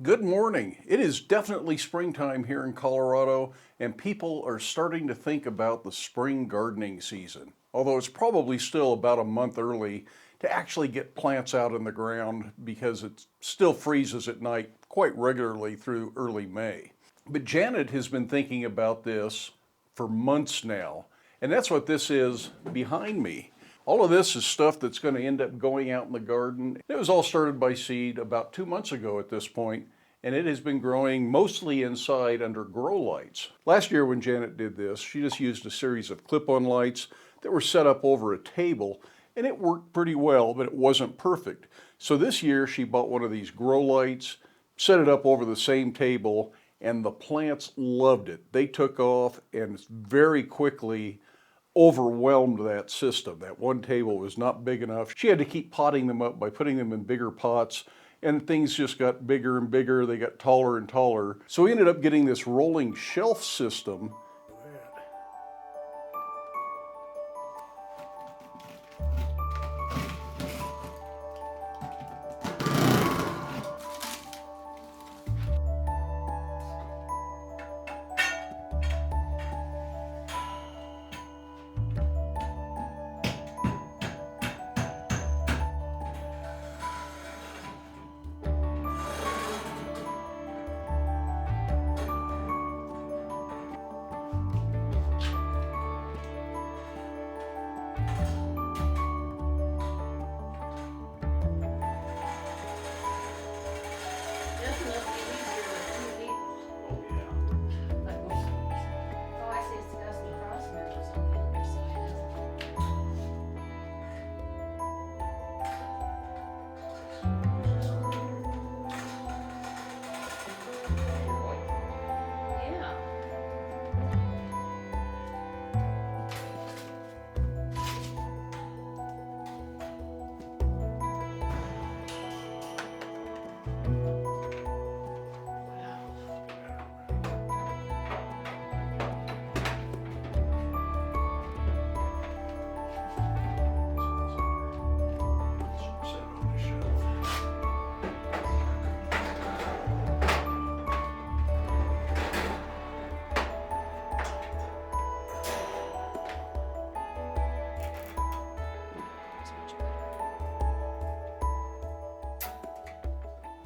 Good morning. It is definitely springtime here in Colorado, and people are starting to think about the spring gardening season. Although it's probably still about a month early to actually get plants out in the ground because it still freezes at night quite regularly through early May. But Janet has been thinking about this for months now, and that's what this is behind me. All of this is stuff that's going to end up going out in the garden. It was all started by seed about 2 months ago at this point, and it has been growing mostly inside under grow lights. Last year when Janet did this, she just used a series of clip-on lights that were set up over a table, and it worked pretty well, but it wasn't perfect. So this year she bought one of these grow lights, set it up over the same table, and the plants loved it. They took off and very quickly overwhelmed that system. That one table was not big enough. She had to keep potting them up by putting them in bigger pots, and things just got bigger and bigger. They got taller and taller. So we ended up getting this rolling shelf system.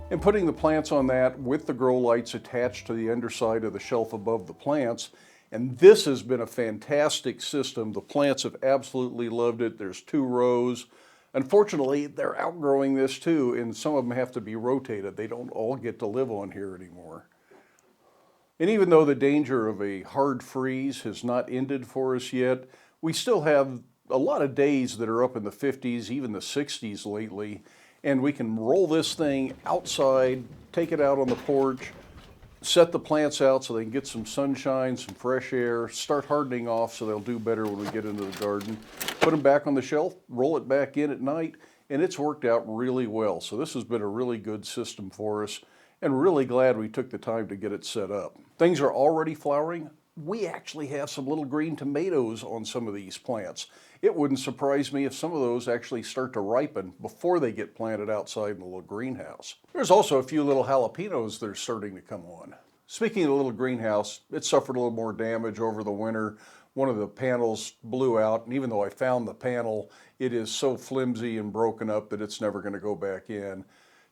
And putting the plants on that with the grow lights attached to the underside of the shelf above the plants. And this has been a fantastic system. The plants have absolutely loved it. There's 2 rows. Unfortunately, they're outgrowing this too, and some of them have to be rotated. They don't all get to live on here anymore. And even though the danger of a hard freeze has not ended for us yet, we still have a lot of days that are up in the 50s, even the 60s lately. And we can roll this thing outside, take it out on the porch, set the plants out so they can get some sunshine, some fresh air, start hardening off so they'll do better when we get into the garden. Put them back on the shelf, roll it back in at night, and it's worked out really well. So this has been a really good system for us, and really glad we took the time to get it set up. Things are already flowering. We actually have some little green tomatoes on some of these plants. It wouldn't surprise me if some of those actually start to ripen before they get planted outside in the little greenhouse. There's also a few little jalapenos that are starting to come on. Speaking of the little greenhouse, it suffered a little more damage over the winter. One of the panels blew out, and even though I found the panel, it is so flimsy and broken up that it's never going to go back in.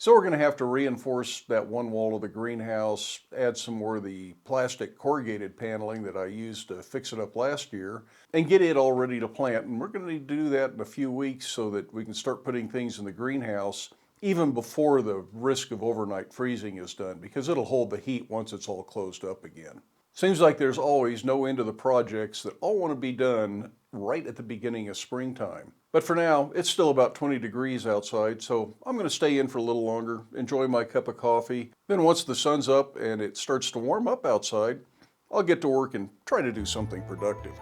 So we're going to have to reinforce that one wall of the greenhouse, add some more of the plastic corrugated paneling that I used to fix it up last year, and get it all ready to plant. And we're going to need to do that in a few weeks so that we can start putting things in the greenhouse even before the risk of overnight freezing is done, because it'll hold the heat once it's all closed up again. Seems like there's always no end to the projects that all want to be done right at the beginning of springtime. But for now, it's still about 20 degrees outside, so I'm going to stay in for a little longer, enjoy my cup of coffee. Then once the sun's up and it starts to warm up outside, I'll get to work and try to do something productive.